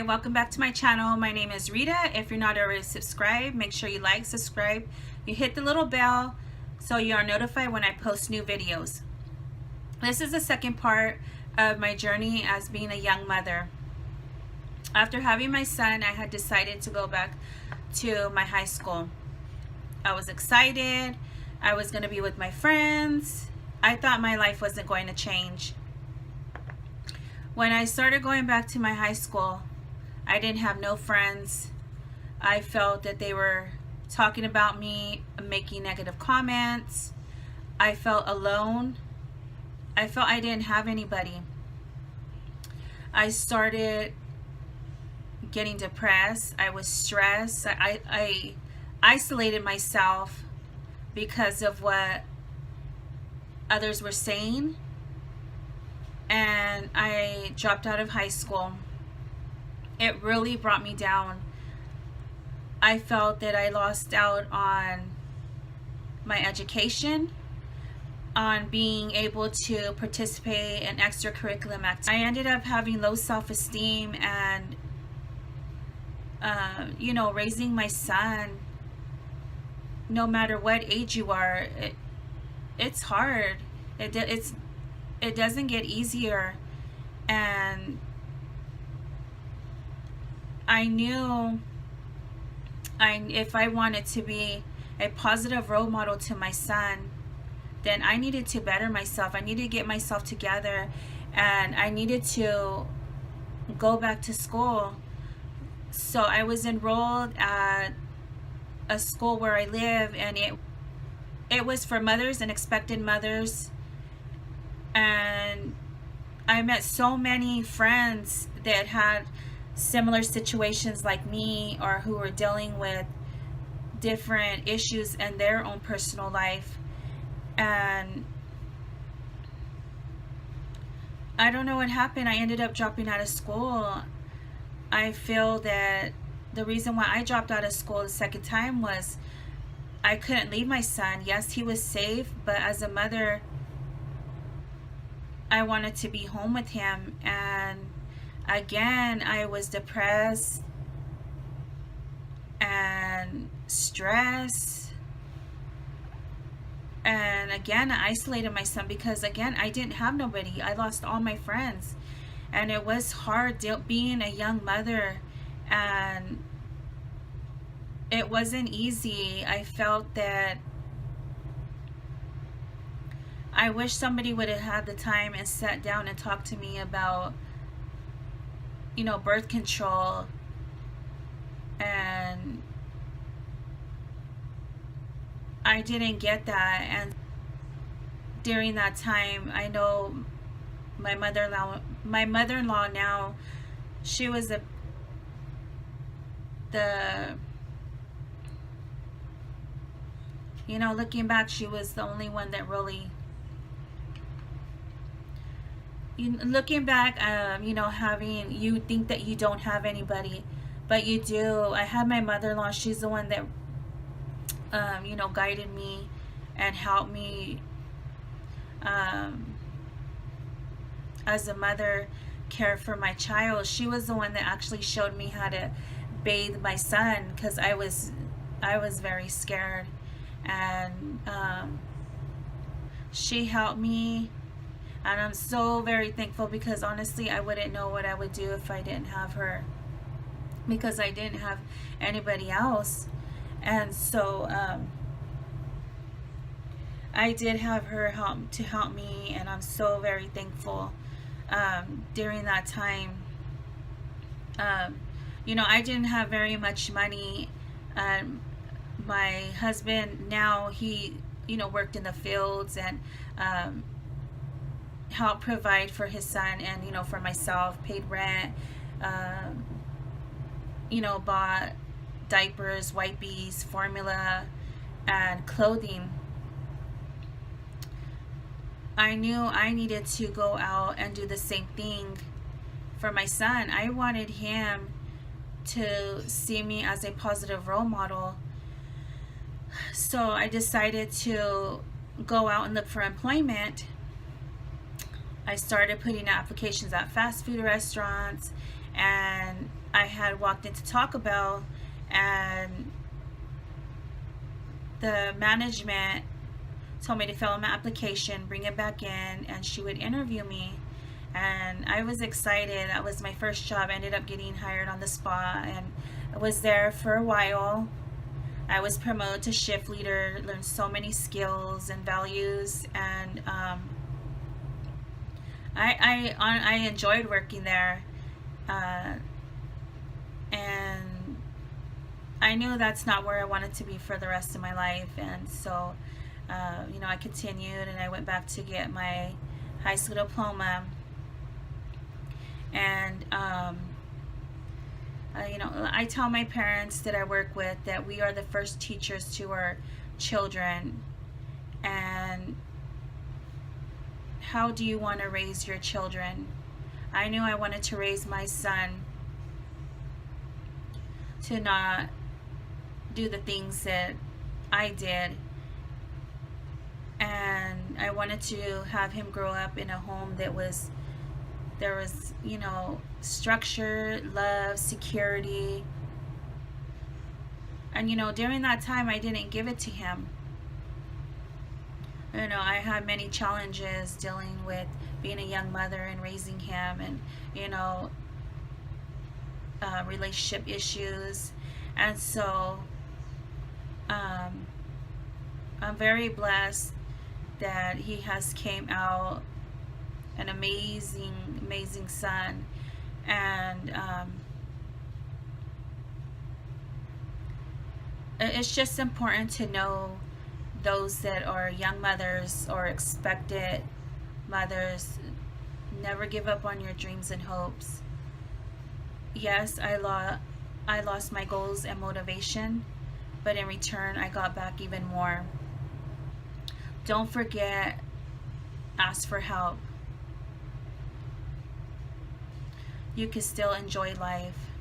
welcome back to my channel. My name is Rita. If you're not already subscribed, make sure you like, subscribe, you hit the little bell so you are notified when I post new videos. This is the second part of my journey as being a young mother. After having my son, I had decided to go back to my high school. I was excited. I was going to be with my friends. I thought my life wasn't going to change. When I started going back to my high school, I didn't have no friends. I felt that they were talking about me, making negative comments. I felt alone. I felt I didn't have anybody. I started getting depressed. I was stressed. I isolated myself because of what others were saying. And I dropped out of high school. It really brought me down. I felt that I lost out on my education, on being able to participate in extracurricular activities. I ended up having low self-esteem and raising my son, no matter what age you are, it's hard. It doesn't get easier. And I knew if I wanted to be a positive role model to my son, then I needed to better myself. I needed to get myself together, and I needed to go back to school. So I was enrolled at a school where I live, and it was for mothers and expectant mothers. And I met so many friends that had similar situations like me, or who were dealing with different issues in their own personal life. And I don't know what happened. I ended up dropping out of school. I feel that the reason why I dropped out of school the second time was I couldn't leave my son. Yes, he was safe, but as a mother, I wanted to be home with him. And again, I was depressed and stressed. And again, I isolated my son because, again, I didn't have nobody. I lost all my friends. And it was hard being a young mother. And it wasn't easy. I felt that I wish somebody would have had the time and sat down and talked to me about, birth control. And I didn't get that. And during that time, I know my mother-in-law now, she was looking back, she was the only one that really, looking back, having, you think that you don't have anybody, but you do. I had my mother-in-law. She's the one that guided me and helped me as a mother care for my child. She was the one that actually showed me how to bathe my son, because I was very scared. And she helped me, and I'm so very thankful, because honestly, I wouldn't know what I would do if I didn't have her, because I didn't have anybody else. And so I did have her help me, and I'm so very thankful. During that time, I didn't have very much money. My husband now, he worked in the fields and helped provide for his son and for myself, paid rent, bought diapers, wipes, formula, and clothing. I knew I needed to go out and do the same thing for my son. I wanted him to see me as a positive role model. So I decided to go out and look for employment. I started putting applications at fast food restaurants and I had walked into Taco Bell, and the management told me to fill out my application, bring it back in, and she would interview me. And I was excited. That was my first job. I ended up getting hired on the spot, and I was there for a while. I was promoted to shift leader, learned so many skills and values, and I enjoyed working there, and I knew that's not where I wanted to be for the rest of my life. And so you know, I continued, and I went back to get my high school diploma. And you know, I tell my parents that I work with that we are the first teachers to our children. And how do you want to raise your children? I knew I wanted to raise my son to not do the things that I did, and I wanted to have him grow up in a home that was, there was, you know, structure, love, security. And you know, during that time I didn't give it to him. You know, I had many challenges dealing with being a young mother and raising him, and you know, relationship issues. And so I'm very blessed that he has came out an amazing son. And it's just important to know those that are young mothers or expected mothers. Never give up on your dreams and hopes. Yes, I lost my goals and motivation, but in return I got back even more. Don't forget, ask for help. You can still enjoy life.